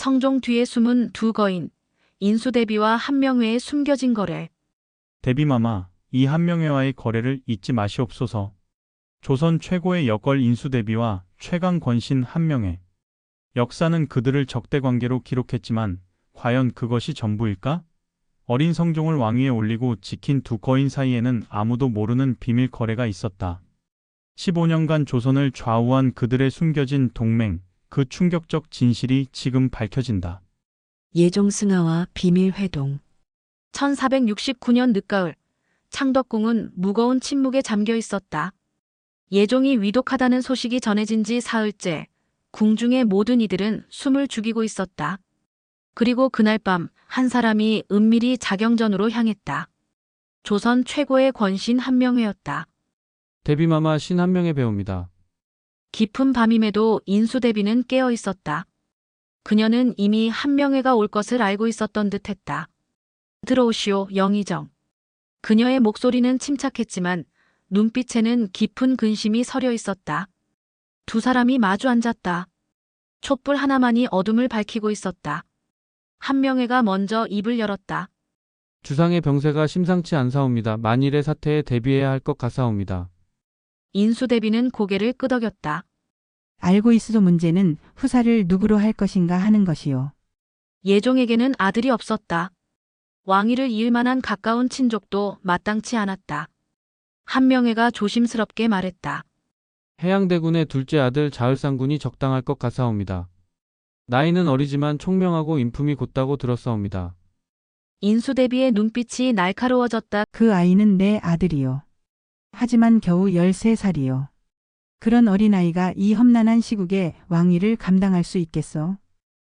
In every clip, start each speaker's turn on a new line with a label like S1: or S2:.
S1: 성종 뒤에 숨은 두 거인, 인수대비와 한명회의 숨겨진 거래.
S2: 대비마마, 이 한명회와의 거래를 잊지 마시옵소서. 조선 최고의 역걸 인수대비와 최강 권신 한명회. 역사는 그들을 적대 관계로 기록했지만 과연 그것이 전부일까? 어린 성종을 왕위에 올리고 지킨 두 거인 사이에는 아무도 모르는 비밀 거래가 있었다. 15년간 조선을 좌우한 그들의 숨겨진 동맹, 그 충격적 진실이 지금 밝혀진다.
S3: 예종승하와 비밀회동.
S1: 1469년 늦가을, 창덕궁은 무거운 침묵에 잠겨 있었다. 예종이 위독하다는 소식이 전해진 지 사흘째, 궁중의 모든 이들은 숨을 죽이고 있었다. 그리고 그날 밤 한 사람이 은밀히 자경전으로 향했다. 조선 최고의 권신 한명회였다.
S4: 대비마마 신한명의 배우입니다.
S1: 깊은 밤임에도 인수대비는 깨어 있었다. 그녀는 이미 한명회가 올 것을 알고 있었던 듯했다. 들어오시오, 영의정. 그녀의 목소리는 침착했지만 눈빛에는 깊은 근심이 서려 있었다. 두 사람이 마주 앉았다. 촛불 하나만이 어둠을 밝히고 있었다. 한명회가 먼저 입을 열었다.
S4: 주상의 병세가 심상치 않사옵니다. 만일의 사태에 대비해야 할 것 같사옵니다.
S1: 인수대비는 고개를 끄덕였다.
S5: 알고 있어도 문제는 후사를 누구로 할 것인가 하는 것이요.
S1: 예종에게는 아들이 없었다. 왕위를 이을 만한 가까운 친족도 마땅치 않았다. 한명회가 조심스럽게 말했다.
S4: 해양대군의 둘째 아들 자을상군이 적당할 것 같사옵니다. 나이는 어리지만 총명하고 인품이 곧다고 들었사옵니다.
S1: 인수대비의 눈빛이 날카로워졌다.
S5: 그 아이는 내 아들이요. 하지만 겨우 13살이요. 그런 어린아이가 이 험난한 시국에 왕위를 감당할 수 있겠어?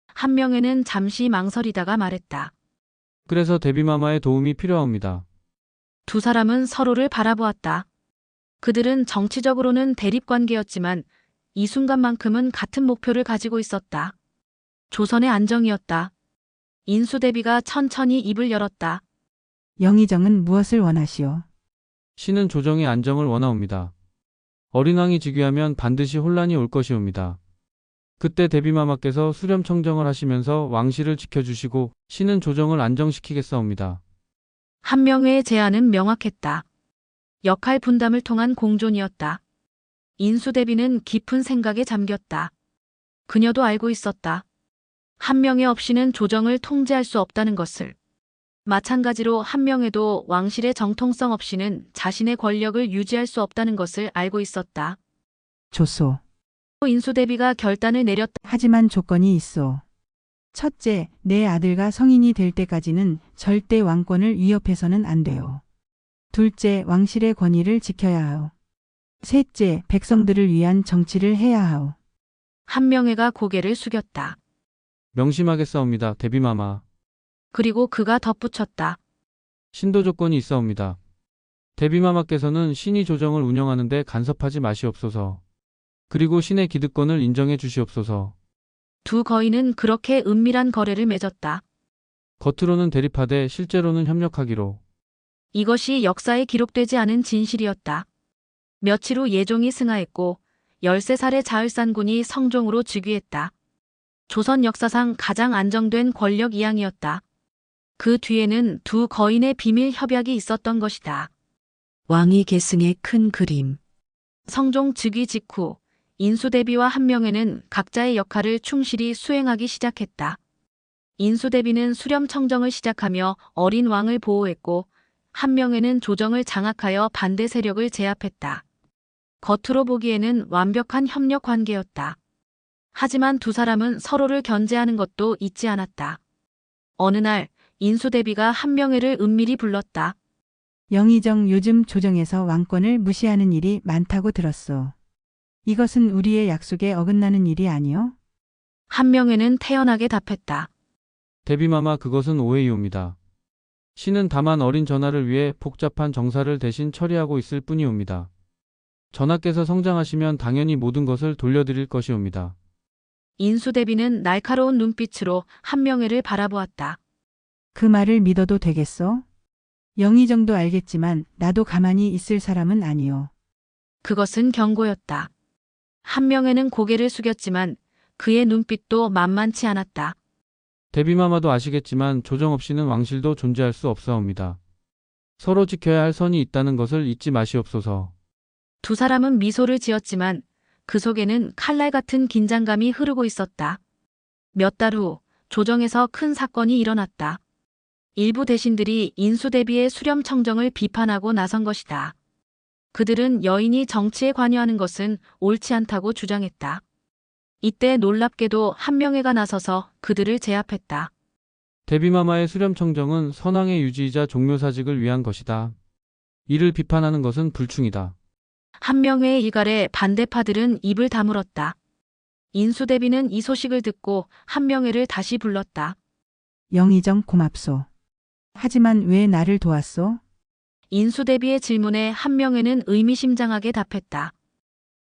S1: 한명회는 잠시 망설이다가 말했다.
S4: 그래서 대비마마의 도움이 필요합니다.
S1: 두 사람은 서로를 바라보았다. 그들은 정치적으로는 대립관계였지만 이 순간만큼은 같은 목표를 가지고 있었다. 조선의 안정이었다. 인수대비가 천천히 입을 열었다.
S5: 영의정은 무엇을 원하시오?
S4: 신은 조정의 안정을 원하옵니다. 어린 왕이 즉위하면 반드시 혼란이 올 것이옵니다. 그때 대비마마께서 수렴청정을 하시면서 왕실을 지켜주시고 신은 조정을 안정시키겠사옵니다.
S1: 한명회의 제안은 명확했다. 역할 분담을 통한 공존이었다. 인수대비는 깊은 생각에 잠겼다. 그녀도 알고 있었다. 한명회 없이는 조정을 통제할 수 없다는 것을. 마찬가지로 한명회도 왕실의 정통성 없이는 자신의 권력을 유지할 수 없다는 것을 알고 있었다.
S5: 좋소.
S1: 인수대비가 결단을 내렸다.
S5: 하지만 조건이 있어. 첫째, 내 아들과 성인이 될 때까지는 절대 왕권을 위협해서는 안 돼요. 둘째, 왕실의 권위를 지켜야 하오. 셋째, 백성들을 위한 정치를 해야 하오.
S1: 한명회가 고개를 숙였다.
S4: 명심하겠사옵니다. 대비마마.
S1: 그리고 그가 덧붙였다.
S4: 신도 조건이 있사옵니다. 대비마마께서는 신이 조정을 운영하는데 간섭하지 마시옵소서. 그리고 신의 기득권을 인정해 주시옵소서.
S1: 두 거인은 그렇게 은밀한 거래를 맺었다.
S4: 겉으로는 대립하되 실제로는 협력하기로.
S1: 이것이 역사에 기록되지 않은 진실이었다. 며칠 후 예종이 승하했고 13살의 자을산군이 성종으로 즉위했다. 조선 역사상 가장 안정된 권력 이양이었다. 그 뒤에는 두 거인의 비밀 협약이 있었던 것이다.
S3: 왕위 계승의 큰 그림.
S1: 성종 즉위 직후 인수대비와 한명회는 각자의 역할을 충실히 수행하기 시작했다. 인수대비는 수렴청정을 시작하며 어린 왕을 보호했고 한명회는 조정을 장악하여 반대 세력을 제압했다. 겉으로 보기에는 완벽한 협력 관계였다. 하지만 두 사람은 서로를 견제하는 것도 잊지 않았다. 어느 날 인수대비가 한명회를 은밀히 불렀다.
S5: 영의정, 요즘 조정에서 왕권을 무시하는 일이 많다고 들었소. 이것은 우리의 약속에 어긋나는 일이 아니오?
S1: 한명회는 태연하게 답했다.
S4: 대비마마, 그것은 오해이옵니다. 신은 다만 어린 전하를 위해 복잡한 정사를 대신 처리하고 있을 뿐이옵니다. 전하께서 성장하시면 당연히 모든 것을 돌려드릴 것이옵니다.
S1: 인수대비는 날카로운 눈빛으로 한명회를 바라보았다.
S5: 그 말을 믿어도 되겠소? 영의정도 알겠지만 나도 가만히 있을 사람은 아니오.
S1: 그것은 경고였다. 한명회는 고개를 숙였지만 그의 눈빛도 만만치 않았다.
S4: 대비마마도 아시겠지만 조정 없이는 왕실도 존재할 수 없사옵니다. 서로 지켜야 할 선이 있다는 것을 잊지 마시옵소서.
S1: 두 사람은 미소를 지었지만 그 속에는 칼날 같은 긴장감이 흐르고 있었다. 몇 달 후 조정에서 큰 사건이 일어났다. 일부 대신들이 인수대비의 수렴청정을 비판하고 나선 것이다. 그들은 여인이 정치에 관여하는 것은 옳지 않다고 주장했다. 이때 놀랍게도 한명회가 나서서 그들을 제압했다.
S4: 대비마마의 수렴청정은 선왕의 유지이자 종묘사직을 위한 것이다. 이를 비판하는 것은 불충이다.
S1: 한명회의 일갈에 반대파들은 입을 다물었다. 인수대비는 이 소식을 듣고 한명회를 다시 불렀다.
S5: 영의정 고맙소. 하지만 왜 나를 도왔소?
S1: 인수대비의 질문에 한명회는 의미심장하게 답했다.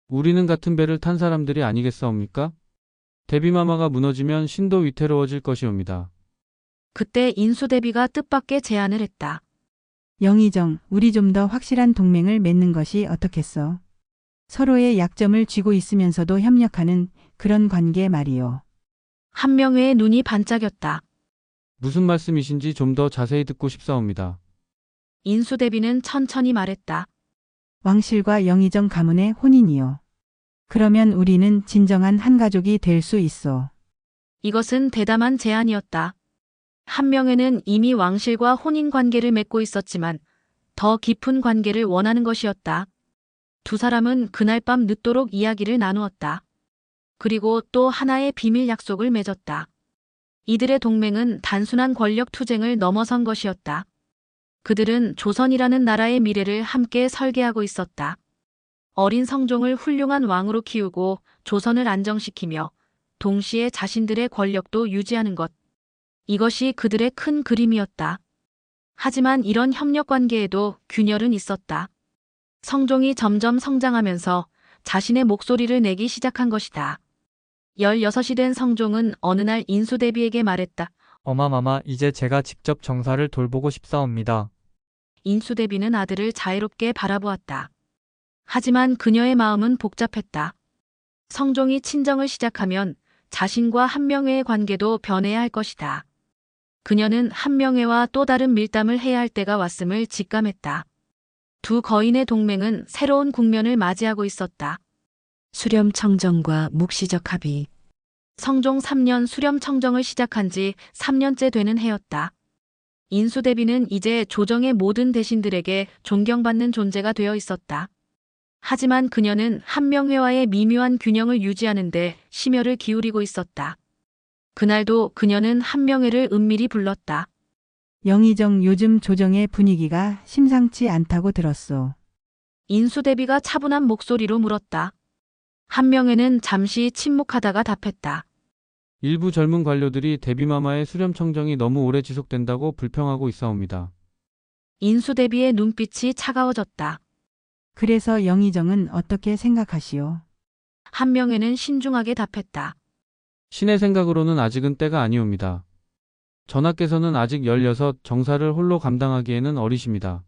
S4: 우리는 같은 배를 탄 사람들이 아니겠사옵니까? 대비마마가 무너지면 신도 위태로워질 것이옵니다.
S1: 그때 인수대비가 뜻밖의 제안을 했다.
S5: 영의정, 우리 좀 더 확실한 동맹을 맺는 것이 어떻겠어? 서로의 약점을 쥐고 있으면서도 협력하는 그런 관계 말이요.
S1: 한명회의 눈이 반짝였다.
S4: 무슨 말씀이신지 좀 더 자세히 듣고 싶사옵니다.
S1: 인수대비는 천천히 말했다.
S5: 왕실과 영의정 가문의 혼인이요. 그러면 우리는 진정한 한 가족이 될 수 있어.
S1: 이것은 대담한 제안이었다. 한명회는 이미 왕실과 혼인 관계를 맺고 있었지만 더 깊은 관계를 원하는 것이었다. 두 사람은 그날 밤 늦도록 이야기를 나누었다. 그리고 또 하나의 비밀 약속을 맺었다. 이들의 동맹은 단순한 권력 투쟁을 넘어선 것이었다. 그들은 조선이라는 나라의 미래를 함께 설계하고 있었다. 어린 성종을 훌륭한 왕으로 키우고 조선을 안정시키며 동시에 자신들의 권력도 유지하는 것. 이것이 그들의 큰 그림이었다. 하지만 이런 협력 관계에도 균열은 있었다. 성종이 점점 성장하면서 자신의 목소리를 내기 시작한 것이다. 16이 된 성종은 어느 날 인수대비에게 말했다.
S6: 어마마마, 이제 제가 직접 정사를 돌보고 싶사옵니다.
S1: 인수대비는 아들을 자애롭게 바라보았다. 하지만 그녀의 마음은 복잡했다. 성종이 친정을 시작하면 자신과 한명회의 관계도 변해야 할 것이다. 그녀는 한명회와 또 다른 밀담을 해야 할 때가 왔음을 직감했다. 두 거인의 동맹은 새로운 국면을 맞이하고 있었다.
S3: 수렴청정과 묵시적 합의.
S1: 성종 3년 수렴청정을 시작한 지 3년째 되는 해였다. 인수대비는 이제 조정의 모든 대신들에게 존경받는 존재가 되어 있었다. 하지만 그녀는 한명회와의 미묘한 균형을 유지하는 데 심혈을 기울이고 있었다. 그날도 그녀는 한명회를 은밀히 불렀다.
S5: 영의정, 요즘 조정의 분위기가 심상치 않다고 들었소.
S1: 인수대비가 차분한 목소리로 물었다. 한명회는 잠시 침묵하다가 답했다.
S4: 일부 젊은 관료들이 대비마마의 수렴청정이 너무 오래 지속된다고 불평하고 있사옵니다.
S1: 인수대비의 눈빛이 차가워졌다.
S5: 그래서 영의정은 어떻게 생각하시오?
S1: 한명회는 신중하게 답했다.
S4: 신의 생각으로는 아직은 때가 아니옵니다. 전하께서는 아직 16 정사를 홀로 감당하기에는 어리십니다.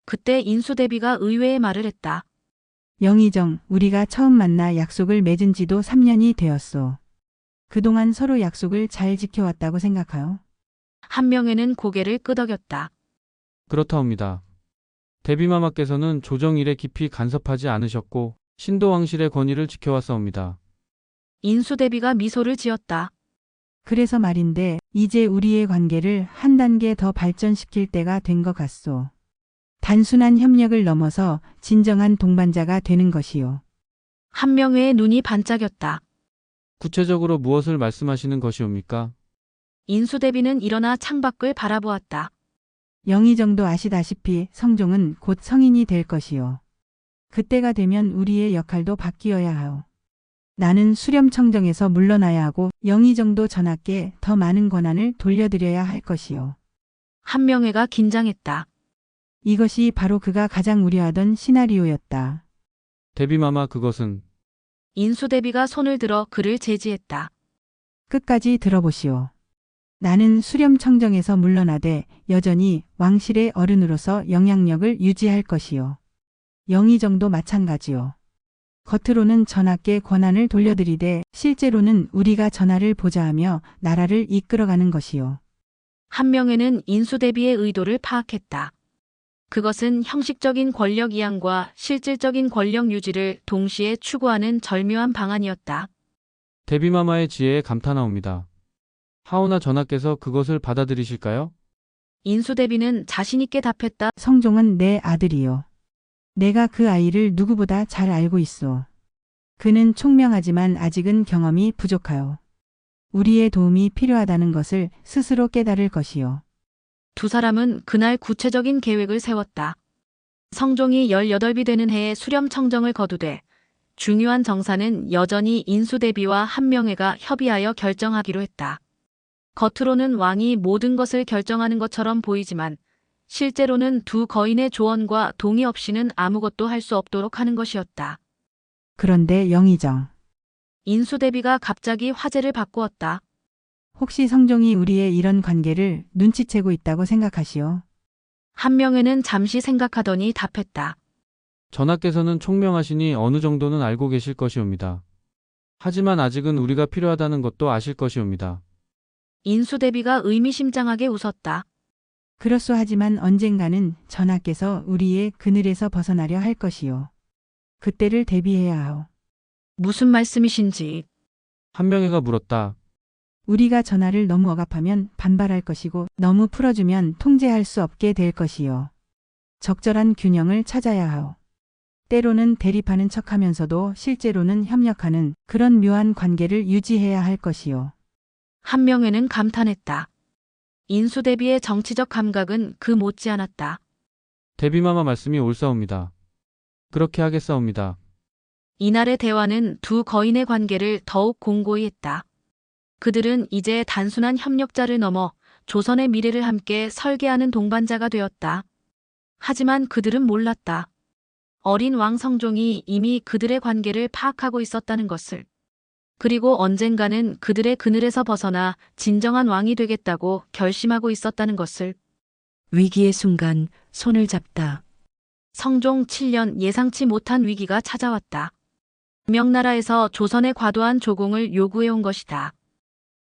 S1: 그때 인수대비가 의외의 말을 했다.
S5: 영의정, 우리가 처음 만나 약속을 맺은 지도 3년이 되었소. 그동안 서로 약속을 잘 지켜왔다고 생각하오?
S1: 한명회는 고개를 끄덕였다.
S4: 그렇다옵니다. 대비마마께서는 조정 일에 깊이 간섭하지 않으셨고 신도 왕실의 권위를 지켜왔사옵니다.
S1: 인수대비가 미소를 지었다.
S5: 그래서 말인데 이제 우리의 관계를 한 단계 더 발전시킬 때가 된 것 같소. 단순한 협력을 넘어서 진정한 동반자가 되는 것이요.
S1: 한명회의 눈이 반짝였다.
S4: 구체적으로 무엇을 말씀하시는 것이옵니까?
S1: 인수대비는 일어나 창밖을 바라보았다.
S5: 영의정도 아시다시피 성종은 곧 성인이 될 것이요. 그때가 되면 우리의 역할도 바뀌어야 하오. 나는 수렴청정에서 물러나야 하고 영의정도 전하께 더 많은 권한을 돌려드려야 할 것이요.
S1: 한명회가 긴장했다.
S5: 이것이 바로 그가 가장 우려하던 시나리오였다.
S4: 대비마마, 그것은
S1: 인수대비가 손을 들어 그를 제지했다.
S5: 끝까지 들어보시오. 나는 수렴청정에서 물러나되 여전히 왕실의 어른으로서 영향력을 유지할 것이요. 영의정도 마찬가지요. 겉으로는 전하께 권한을 돌려드리되 실제로는 우리가 전하를 보좌하며 나라를 이끌어가는 것이요.
S1: 한명회는 인수대비의 의도를 파악했다. 그것은 형식적인 권력 이양과 실질적인 권력 유지를 동시에 추구하는 절묘한 방안이었다.
S4: 대비마마의 지혜에 감탄하옵니다. 하오나 전하께서 그것을 받아들이실까요?
S1: 인수대비는 자신있게 답했다.
S5: 성종은 내 아들이요. 내가 그 아이를 누구보다 잘 알고 있어. 그는 총명하지만 아직은 경험이 부족하요. 우리의 도움이 필요하다는 것을 스스로 깨달을 것이요.
S1: 두 사람은 그날 구체적인 계획을 세웠다. 성종이 18비 되는 해에 수렴청정을 거두되 중요한 정사는 여전히 인수대비와 한명회가 협의하여 결정하기로 했다. 겉으로는 왕이 모든 것을 결정하는 것처럼 보이지만 실제로는 두 거인의 조언과 동의 없이는 아무것도 할 수 없도록 하는 것이었다.
S5: 그런데 영의정,
S1: 인수대비가 갑자기 화제를 바꾸었다.
S5: 혹시 성종이 우리의 이런 관계를 눈치채고 있다고 생각하시오?
S1: 한명회는 잠시 생각하더니 답했다.
S4: 전하께서는 총명하시니 어느 정도는 알고 계실 것이옵니다. 하지만 아직은 우리가 필요하다는 것도 아실 것이옵니다.
S1: 인수대비가 의미심장하게 웃었다.
S5: 그렇소. 하지만 언젠가는 전하께서 우리의 그늘에서 벗어나려 할 것이요. 그때를 대비해야 하오.
S1: 무슨 말씀이신지.
S4: 한명회가 물었다.
S5: 우리가 전하를 너무 억압하면 반발할 것이고 너무 풀어주면 통제할 수 없게 될 것이요. 적절한 균형을 찾아야 하오. 때로는 대립하는 척하면서도 실제로는 협력하는 그런 묘한 관계를 유지해야 할 것이요.
S1: 한명회는 감탄했다. 인수대비의 정치적 감각은 그 못지않았다.
S4: 대비마마 말씀이 옳사옵니다. 그렇게 하겠사옵니다.
S1: 이날의 대화는 두 거인의 관계를 더욱 공고히 했다. 그들은 이제 단순한 협력자를 넘어 조선의 미래를 함께 설계하는 동반자가 되었다. 하지만 그들은 몰랐다. 어린 왕 성종이 이미 그들의 관계를 파악하고 있었다는 것을. 그리고 언젠가는 그들의 그늘에서 벗어나 진정한 왕이 되겠다고 결심하고 있었다는 것을.
S3: 위기의 순간 손을 잡다.
S1: 성종 7년 예상치 못한 위기가 찾아왔다. 명나라에서 조선의 과도한 조공을 요구해온 것이다.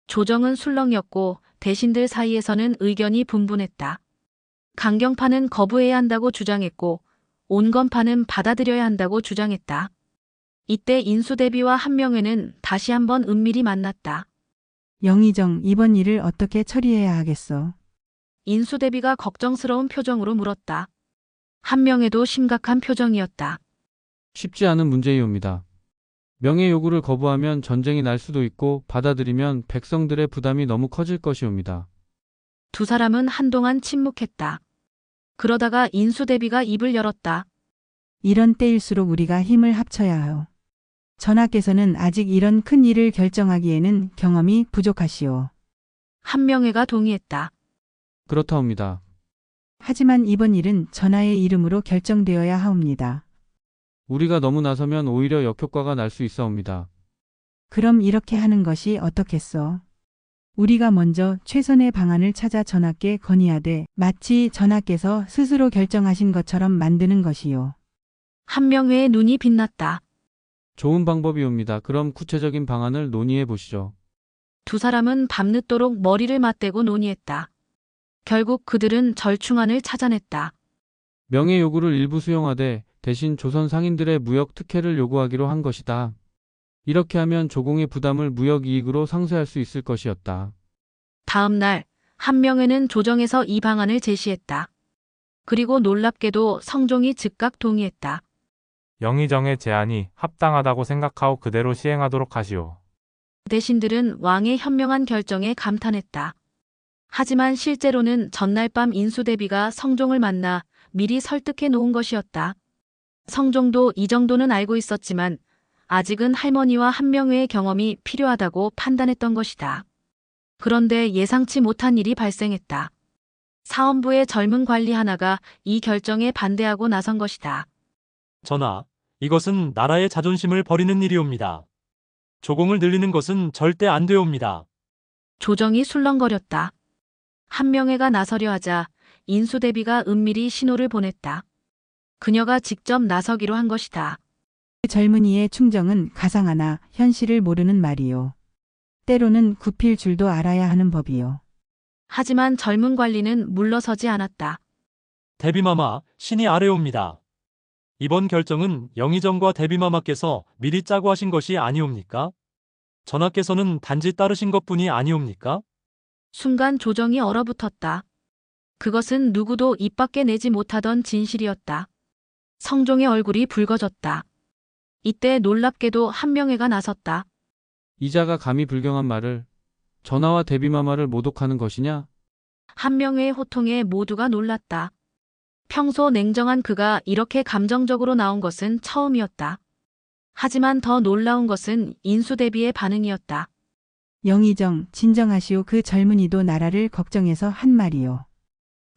S1: 조정은 술렁였고 대신들 사이에서는 의견이 분분했다. 강경파는 거부해야 한다고 주장했고 온건파는 받아들여야 한다고 주장했다. 이때 인수대비와 한명회는 다시 한번 은밀히 만났다.
S5: 영의정, 이번 일을 어떻게 처리해야 하겠어?
S1: 인수대비가 걱정스러운 표정으로 물었다. 한명회도 심각한 표정이었다.
S4: 쉽지 않은 문제이옵니다. 명예 요구를 거부하면 전쟁이 날 수도 있고 받아들이면 백성들의 부담이 너무 커질 것이옵니다.
S1: 두 사람은 한동안 침묵했다. 그러다가 인수대비가 입을 열었다.
S5: 이런 때일수록 우리가 힘을 합쳐야 하오. 전하께서는 아직 이런 큰 일을 결정하기에는 경험이 부족하시오.
S1: 한명회가 동의했다.
S4: 그렇다옵니다.
S5: 하지만 이번 일은 전하의 이름으로 결정되어야 하옵니다.
S4: 우리가 너무 나서면 오히려 역효과가 날 수 있사옵니다.
S5: 그럼 이렇게 하는 것이 어떻겠어? 우리가 먼저 최선의 방안을 찾아 전하께 건의하되 마치 전하께서 스스로 결정하신 것처럼 만드는 것이요.
S1: 한명회의 눈이 빛났다.
S4: 좋은 방법이옵니다. 그럼 구체적인 방안을 논의해 보시죠.
S1: 두 사람은 밤늦도록 머리를 맞대고 논의했다. 결국 그들은 절충안을 찾아냈다.
S4: 명예 요구를 일부 수용하되 대신 조선 상인들의 무역 특혜를 요구하기로 한 것이다. 이렇게 하면 조공의 부담을 무역 이익으로 상쇄할 수 있을 것이었다.
S1: 다음 날 한명회는 조정에서 이 방안을 제시했다. 그리고 놀랍게도 성종이 즉각 동의했다.
S7: 영의정의 제안이 합당하다고 생각하오 그대로 시행하도록 하시오.
S1: 대신들은 왕의 현명한 결정에 감탄했다. 하지만 실제로는 전날 밤 인수대비가 성종을 만나 미리 설득해 놓은 것이었다. 성종도 이 정도는 알고 있었지만 아직은 할머니와 한명회의 경험이 필요하다고 판단했던 것이다. 그런데 예상치 못한 일이 발생했다. 사헌부의 젊은 관리 하나가 이 결정에 반대하고 나선 것이다.
S8: 전하, 이것은 나라의 자존심을 버리는 일이옵니다. 조공을 늘리는 것은 절대 안 되옵니다.
S1: 조정이 술렁거렸다. 한명회가 나서려 하자 인수대비가 은밀히 신호를 보냈다. 그녀가 직접 나서기로 한 것이다.
S5: 그 젊은이의 충정은 가상하나 현실을 모르는 말이요. 때로는 굽힐 줄도 알아야 하는 법이요.
S1: 하지만 젊은 관리는 물러서지 않았다.
S8: 데비마마, 신이 아래옵니다. 이번 결정은 영의정과 데비마마께서 미리 짜고 하신 것이 아니옵니까? 전하께서는 단지 따르신 것뿐이 아니옵니까?
S1: 순간 조정이 얼어붙었다. 그것은 누구도 입 밖에 내지 못하던 진실이었다. 성종의 얼굴이 붉어졌다. 이때 놀랍게도 한명회가 나섰다.
S4: 이자가 감히 불경한 말을 전하와 데비마마를 모독하는 것이냐?
S1: 한명회의 호통에 모두가 놀랐다. 평소 냉정한 그가 이렇게 감정적으로 나온 것은 처음이었다. 하지만 더 놀라운 것은 인수대비의 반응이었다.
S5: 영의정, 진정하시오. 그 젊은이도 나라를 걱정해서 한 말이요.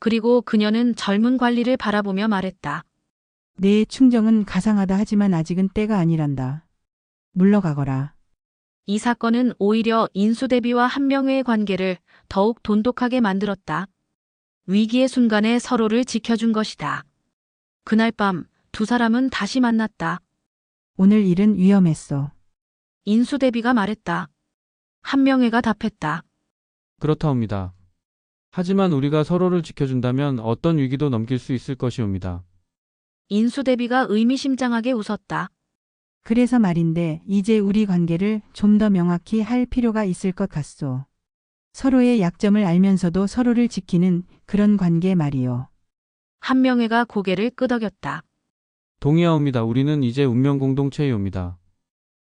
S1: 그리고 그녀는 젊은 관리를 바라보며 말했다.
S5: 내 충정은 가상하다 하지만 아직은 때가 아니란다. 물러가거라.
S1: 이 사건은 오히려 인수대비와 한명회의 관계를 더욱 돈독하게 만들었다. 위기의 순간에 서로를 지켜준 것이다. 그날 밤 두 사람은 다시 만났다.
S5: 오늘 일은 위험했어.
S1: 인수대비가 말했다. 한명회가 답했다.
S4: 그렇다옵니다. 하지만 우리가 서로를 지켜준다면 어떤 위기도 넘길 수 있을 것이옵니다.
S1: 인수대비가 의미심장하게 웃었다.
S5: 그래서 말인데 이제 우리 관계를 좀 더 명확히 할 필요가 있을 것 같소. 서로의 약점을 알면서도 서로를 지키는 그런 관계 말이요.
S1: 한명회가 고개를 끄덕였다.
S4: 동의하옵니다. 우리는 이제 운명 공동체이옵니다.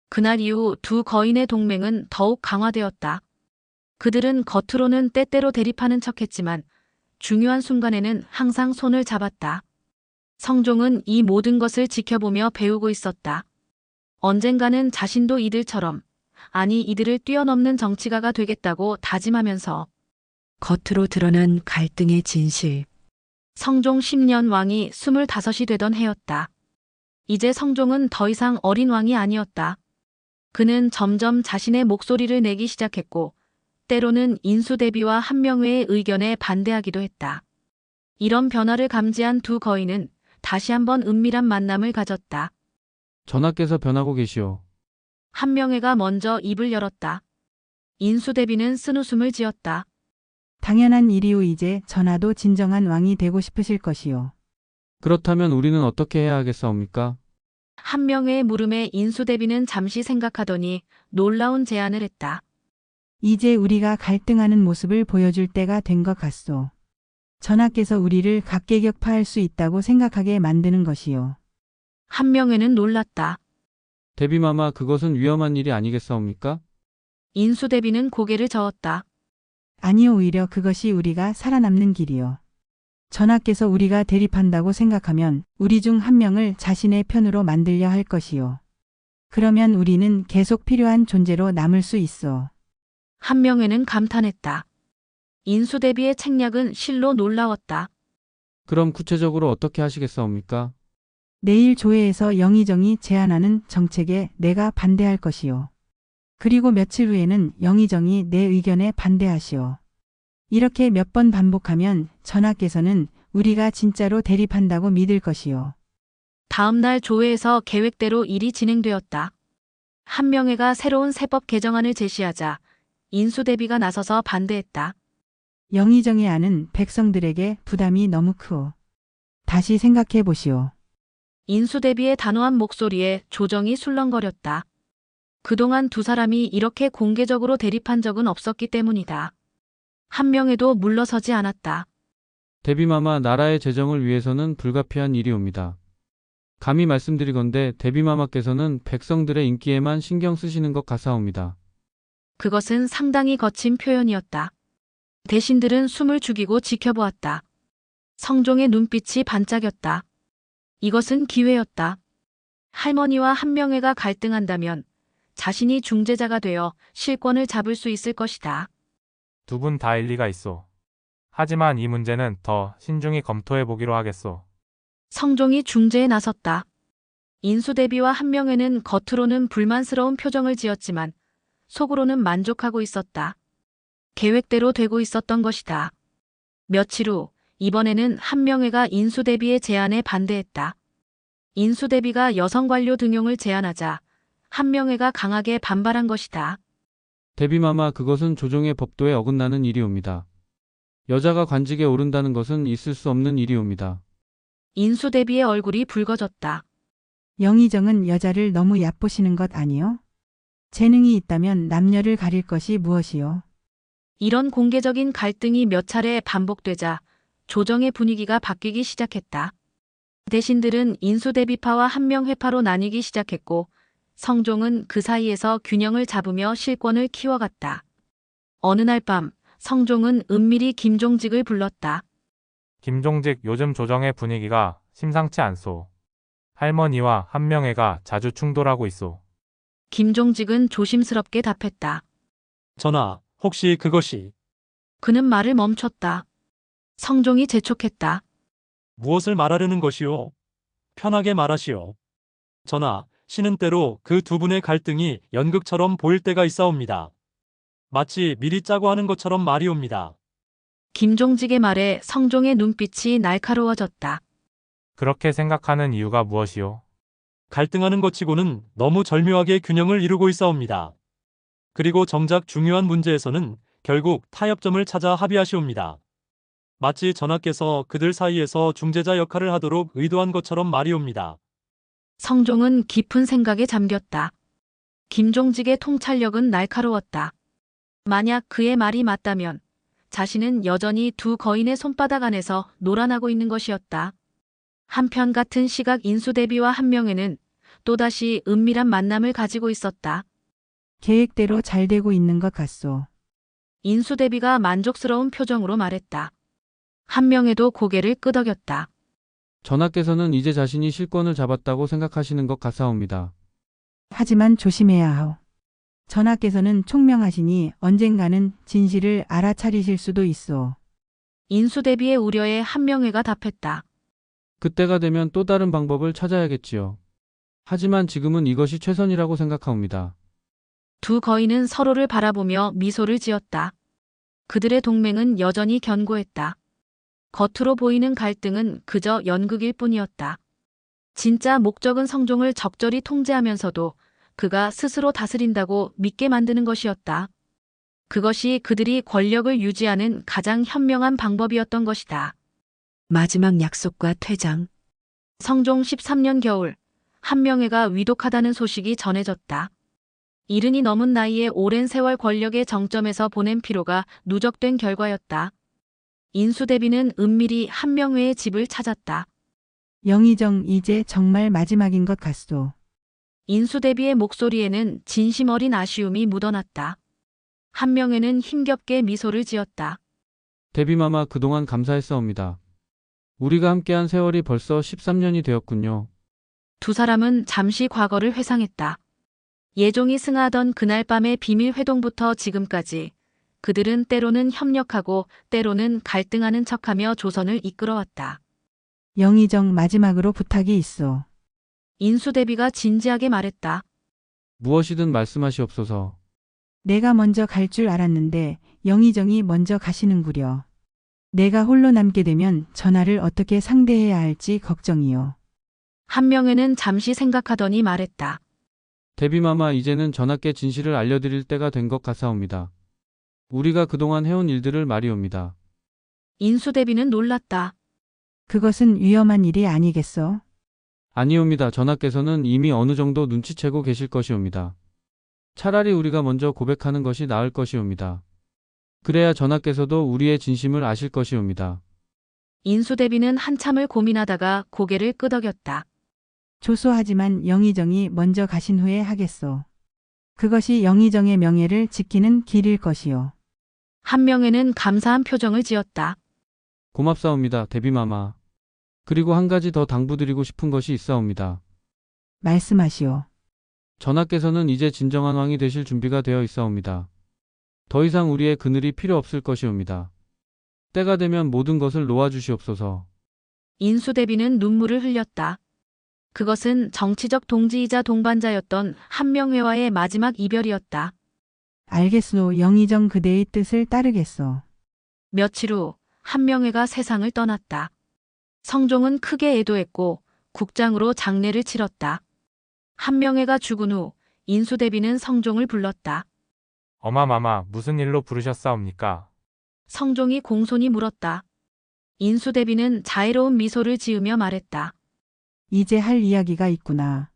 S1: 그날 이후 두 거인의 동맹은 더욱 강화되었다. 그들은 겉으로는 때때로 대립하는 척했지만 중요한 순간에는 항상 손을 잡았다. 성종은 이 모든 것을 지켜보며 배우고 있었다. 언젠가는 자신도 이들처럼, 아니 이들을 뛰어넘는 정치가가 되겠다고 다짐하면서
S3: 겉으로 드러난 갈등의 진실.
S1: 성종 10년 왕이 25이 되던 해였다. 이제 성종은 더 이상 어린 왕이 아니었다. 그는 점점 자신의 목소리를 내기 시작했고 때로는 인수대비와 한명회의 의견에 반대하기도 했다. 이런 변화를 감지한 두 거인은 다시 한번 은밀한 만남을 가졌다.
S4: 전하께서 변하고 계시오.
S1: 한명회가 먼저 입을 열었다. 인수대비는 쓴웃음을 지었다.
S5: 당연한 일이오. 이제 전하도 진정한 왕이 되고 싶으실 것이요.
S4: 그렇다면 우리는 어떻게 해야 하겠사옵니까?
S1: 한명회의 물음에 인수대비는 잠시 생각하더니 놀라운 제안을 했다.
S5: 이제 우리가 갈등하는 모습을 보여줄 때가 된 것 같소. 전하께서 우리를 각계격파할 수 있다고 생각하게 만드는 것이요.
S1: 한명회는 놀랐다.
S4: 데비마마, 그것은 위험한 일이 아니겠사옵니까?
S1: 인수대비는 고개를 저었다.
S5: 아니요, 오히려 그것이 우리가 살아남는 길이요. 전하께서 우리가 대립한다고 생각하면 우리 중 한 명을 자신의 편으로 만들려 할 것이요. 그러면 우리는 계속 필요한 존재로 남을 수 있어.
S1: 한명회는 감탄했다. 인수대비의 책략은 실로 놀라웠다.
S4: 그럼 구체적으로 어떻게 하시겠사옵니까?
S5: 내일 조회에서 영의정이 제안하는 정책에 내가 반대할 것이요. 그리고 며칠 후에는 영의정이 내 의견에 반대하시오. 이렇게 몇 번 반복하면 전하께서는 우리가 진짜로 대립한다고 믿을 것이요.
S1: 다음 날 조회에서 계획대로 일이 진행되었다. 한명회가 새로운 세법 개정안을 제시하자 인수대비가 나서서 반대했다.
S5: 영의정의 안은 백성들에게 부담이 너무 크오. 다시 생각해 보시오.
S1: 인수대비의 단호한 목소리에 조정이 술렁거렸다. 그동안 두 사람이 이렇게 공개적으로 대립한 적은 없었기 때문이다. 한명회도 물러서지 않았다.
S4: 데비마마, 나라의 재정을 위해서는 불가피한 일이옵니다. 감히 말씀드리건대 데비마마께서는 백성들의 인기에만 신경 쓰시는 것 같사옵니다.
S1: 그것은 상당히 거친 표현이었다. 대신들은 숨을 죽이고 지켜보았다. 성종의 눈빛이 반짝였다. 이것은 기회였다. 할머니와 한명회가 갈등한다면 자신이 중재자가 되어 실권을 잡을 수 있을 것이다.
S7: 두 분 다 일리가 있소. 하지만 이 문제는 더 신중히 검토해 보기로 하겠소.
S1: 성종이 중재에 나섰다. 인수대비와 한명회는 겉으로는 불만스러운 표정을 지었지만 속으로는 만족하고 있었다. 계획대로 되고 있었던 것이다. 며칠 후 이번에는 한명회가 인수대비의 제안에 반대했다. 인수대비가 여성 관료 등용을 제안하자 한명회가 강하게 반발한 것이다.
S4: 대비마마, 그것은 조정의 법도에 어긋나는 일이옵니다. 여자가 관직에 오른다는 것은 있을 수 없는 일이옵니다.
S1: 인수대비의 얼굴이 붉어졌다.
S5: 영의정은 여자를 너무 얕보시는 것 아니요? 재능이 있다면 남녀를 가릴 것이 무엇이요?
S1: 이런 공개적인 갈등이 몇 차례 반복되자 조정의 분위기가 바뀌기 시작했다. 대신들은 인수대비파와 한명회파로 나뉘기 시작했고 성종은 그 사이에서 균형을 잡으며 실권을 키워갔다. 어느 날 밤 성종은 은밀히 김종직을 불렀다.
S7: 김종직, 요즘 조정의 분위기가 심상치 않소. 할머니와 한명회가 자주 충돌하고 있소.
S1: 김종직은 조심스럽게 답했다.
S8: 전하, 혹시 그것이
S1: 그는 말을 멈췄다. 성종이 재촉했다.
S8: 무엇을 말하려는 것이오? 편하게 말하시오. 전하, 신은 때로 그 두 분의 갈등이 연극처럼 보일 때가 있사옵니다. 마치 미리 짜고 하는 것처럼 말이옵니다.
S1: 김종직의 말에 성종의 눈빛이 날카로워졌다.
S7: 그렇게 생각하는 이유가 무엇이오?
S8: 갈등하는 것 치고는 너무 절묘하게 균형을 이루고 있사옵니다. 그리고 정작 중요한 문제에서는 결국 타협점을 찾아 합의하시옵니다. 마치 전하께서 그들 사이에서 중재자 역할을 하도록 의도한 것처럼 말이옵니다.
S1: 성종은 깊은 생각에 잠겼다. 김종직의 통찰력은 날카로웠다. 만약 그의 말이 맞다면 자신은 여전히 두 거인의 손바닥 안에서 놀아나고 있는 것이었다. 한편 같은 시각 인수대비와 한명회는 또다시 은밀한 만남을 가지고 있었다.
S5: 계획대로 잘 되고 있는 것 같소.
S1: 인수대비가 만족스러운 표정으로 말했다. 한명회도 고개를 끄덕였다.
S4: 전하께서는 이제 자신이 실권을 잡았다고 생각하시는 것 같사옵니다.
S5: 하지만 조심해야 하오. 전하께서는 총명하시니 언젠가는 진실을 알아차리실 수도 있소.
S1: 인수대비의 우려에 한명회가 답했다.
S4: 그때가 되면 또 다른 방법을 찾아야겠지요. 하지만 지금은 이것이 최선이라고 생각하옵니다.
S1: 두 거인은 서로를 바라보며 미소를 지었다. 그들의 동맹은 여전히 견고했다. 겉으로 보이는 갈등은 그저 연극일 뿐이었다. 진짜 목적은 성종을 적절히 통제하면서도 그가 스스로 다스린다고 믿게 만드는 것이었다. 그것이 그들이 권력을 유지하는 가장 현명한 방법이었던 것이다.
S3: 마지막 약속과 퇴장.
S1: 성종 13년 겨울, 한명회가 위독하다는 소식이 전해졌다. 이른이 넘은 나이에 오랜 세월 권력의 정점에서 보낸 피로가 누적된 결과였다. 인수대비는 은밀히 한명회의 집을 찾았다.
S5: 영의정, 이제 정말 마지막인 것 같소.
S1: 인수대비의 목소리에는 진심 어린 아쉬움이 묻어났다. 한명회는 힘겹게 미소를 지었다.
S4: 대비마마, 그동안 감사했사옵니다. 우리가 함께한 세월이 벌써 13년이 되었군요.
S1: 두 사람은 잠시 과거를 회상했다. 예종이 승하하던 그날 밤의 비밀 회동부터 지금까지 그들은 때로는 협력하고 때로는 갈등하는 척하며 조선을 이끌어왔다.
S5: 영의정, 마지막으로 부탁이 있소.
S1: 인수대비가 진지하게 말했다.
S4: 무엇이든 말씀하시옵소서.
S5: 내가 먼저 갈 줄 알았는데 영의정이 먼저 가시는구려. 내가 홀로 남게 되면 전하를 어떻게 상대해야 할지 걱정이요.
S1: 한명회는 잠시 생각하더니 말했다.
S4: 대비마마, 이제는 전하께 진실을 알려드릴 때가 된 것 같사옵니다. 우리가 그동안 해온 일들을 말이옵니다.
S1: 인수대비는 놀랐다.
S5: 그것은 위험한 일이 아니겠소?
S4: 아니옵니다. 전하께서는 이미 어느 정도 눈치채고 계실 것이옵니다. 차라리 우리가 먼저 고백하는 것이 나을 것이옵니다. 그래야 전하께서도 우리의 진심을 아실 것이옵니다.
S1: 인수대비는 한참을 고민하다가 고개를 끄덕였다.
S5: 조소하지만 영의정이 먼저 가신 후에 하겠소. 그것이 영의정의 명예를 지키는 길일 것이요.
S1: 한명회는 감사한 표정을 지었다.
S4: 고맙사옵니다, 대비마마. 그리고 한 가지 더 당부드리고 싶은 것이 있사옵니다.
S5: 말씀하시오.
S4: 전하께서는 이제 진정한 왕이 되실 준비가 되어 있사옵니다. 더 이상 우리의 그늘이 필요 없을 것이옵니다. 때가 되면 모든 것을 놓아주시옵소서.
S1: 인수대비는 눈물을 흘렸다. 그것은 정치적 동지이자 동반자였던 한명회와의 마지막 이별이었다.
S5: 알겠소. 영의정, 그대의 뜻을 따르겠소.
S1: 며칠 후 한명회가 세상을 떠났다. 성종은 크게 애도했고 국장으로 장례를 치렀다. 한명회가 죽은 후 인수대비는 성종을 불렀다.
S7: 어마마마 무슨 일로 부르셨사옵니까?
S1: 성종이 공손히 물었다. 인수대비는 자애로운 미소를 지으며 말했다.
S5: 이제 할 이야기가 있구나.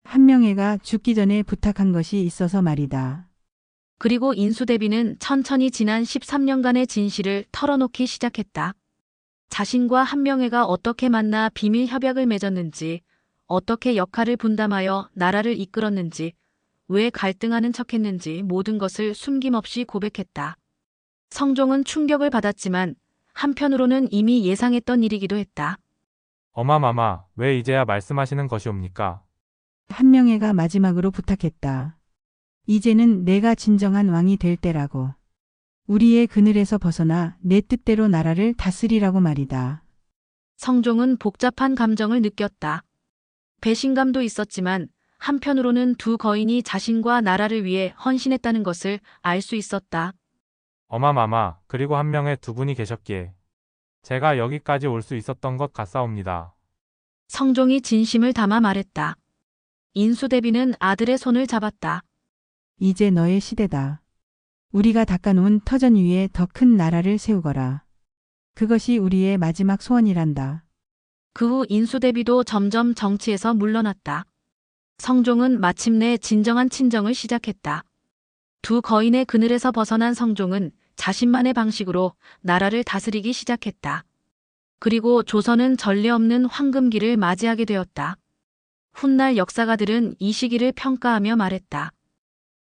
S5: 한명회가 죽기 전에 부탁한 것이 있어서 말이다.
S1: 그리고 인수대비는 천천히 지난 13년간의 진실을 털어놓기 시작했다. 자신과 한명회가 어떻게 만나 비밀 협약을 맺었는지, 어떻게 역할을 분담하여 나라를 이끌었는지, 왜 갈등하는 척했는지 모든 것을 숨김없이 고백했다. 성종은 충격을 받았지만 한편으로는 이미 예상했던 일이기도 했다.
S7: 어마마마 왜 이제야 말씀하시는 것이옵니까?
S5: 한명회가 마지막으로 부탁했다. 이제는 내가 진정한 왕이 될 때라고. 우리의 그늘에서 벗어나 내 뜻대로 나라를 다스리라고 말이다.
S1: 성종은 복잡한 감정을 느꼈다. 배신감도 있었지만 한편으로는 두 거인이 자신과 나라를 위해 헌신했다는 것을 알 수 있었다.
S7: 어마마마 그리고 한 명의 두 분이 계셨기에 제가 여기까지 올 수 있었던 것 같사옵니다.
S1: 성종이 진심을 담아 말했다. 인수대비는 아들의 손을 잡았다.
S5: 이제 너의 시대다. 우리가 닦아놓은 터전 위에 더 큰 나라를 세우거라. 그것이 우리의 마지막 소원이란다.
S1: 그 후 인수대비도 점점 정치에서 물러났다. 성종은 마침내 진정한 친정을 시작했다. 두 거인의 그늘에서 벗어난 성종은 자신만의 방식으로 나라를 다스리기 시작했다. 그리고 조선은 전례 없는 황금기를 맞이하게 되었다. 훗날 역사가들은 이 시기를 평가하며 말했다.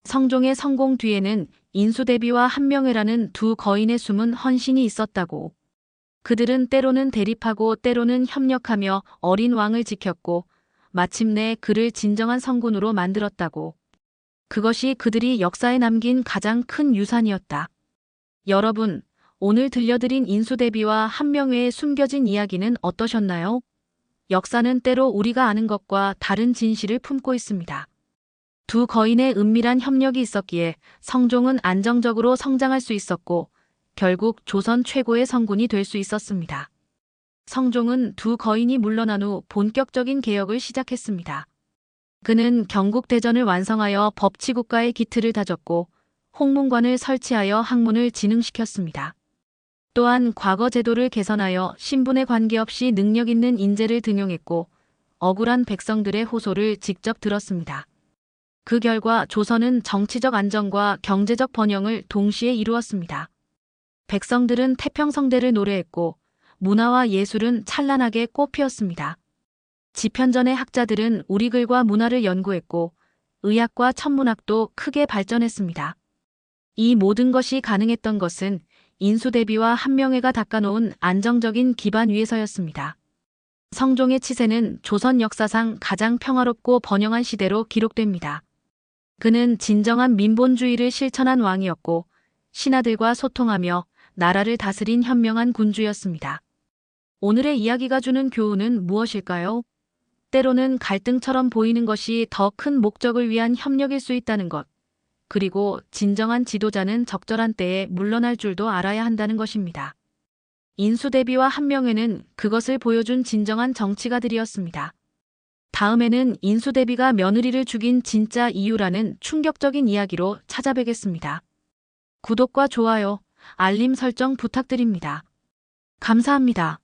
S1: 성종의 성공 뒤에는 인수대비와 한명회라는 두 거인의 숨은 헌신이 있었다고. 그들은 때로는 대립하고 때로는 협력하며 어린 왕을 지켰고 마침내 그를 진정한 성군으로 만들었다고. 그것이 그들이 역사에 남긴 가장 큰 유산이었다. 여러분, 오늘 들려드린 인수대비와 한명회의 숨겨진 이야기는 어떠셨나요? 역사는 때로 우리가 아는 것과 다른 진실을 품고 있습니다. 두 거인의 은밀한 협력이 있었기에 성종은 안정적으로 성장할 수 있었고 결국 조선 최고의 성군이 될 수 있었습니다. 성종은 두 거인이 물러난 후 본격적인 개혁을 시작했습니다. 그는 경국대전을 완성하여 법치국가의 기틀을 다졌고 홍문관을 설치하여 학문을 진흥시켰습니다. 또한 과거 제도를 개선하여 신분에 관계없이 능력 있는 인재를 등용했고 억울한 백성들의 호소를 직접 들었습니다. 그 결과 조선은 정치적 안정과 경제적 번영을 동시에 이루었습니다. 백성들은 태평성대를 노래했고 문화와 예술은 찬란하게 꽃피었습니다. 지편전의 학자들은 우리 글과 문화를 연구했고 의학과 천문학도 크게 발전했습니다. 이 모든 것이 가능했던 것은 인수대비와 한명회가 닦아놓은 안정적인 기반 위에서였습니다. 성종의 치세는 조선 역사상 가장 평화롭고 번영한 시대로 기록됩니다. 그는 진정한 민본주의를 실천한 왕이었고 신하들과 소통하며 나라를 다스린 현명한 군주였습니다. 오늘의 이야기가 주는 교훈은 무엇일까요? 때로는 갈등처럼 보이는 것이 더 큰 목적을 위한 협력일 수 있다는 것. 그리고 진정한 지도자는 적절한 때에 물러날 줄도 알아야 한다는 것입니다. 인수대비와 한명회는 그것을 보여준 진정한 정치가들이었습니다. 다음에는 인수대비가 며느리를 죽인 진짜 이유라는 충격적인 이야기로 찾아뵙겠습니다. 구독과 좋아요, 알림 설정 부탁드립니다. 감사합니다.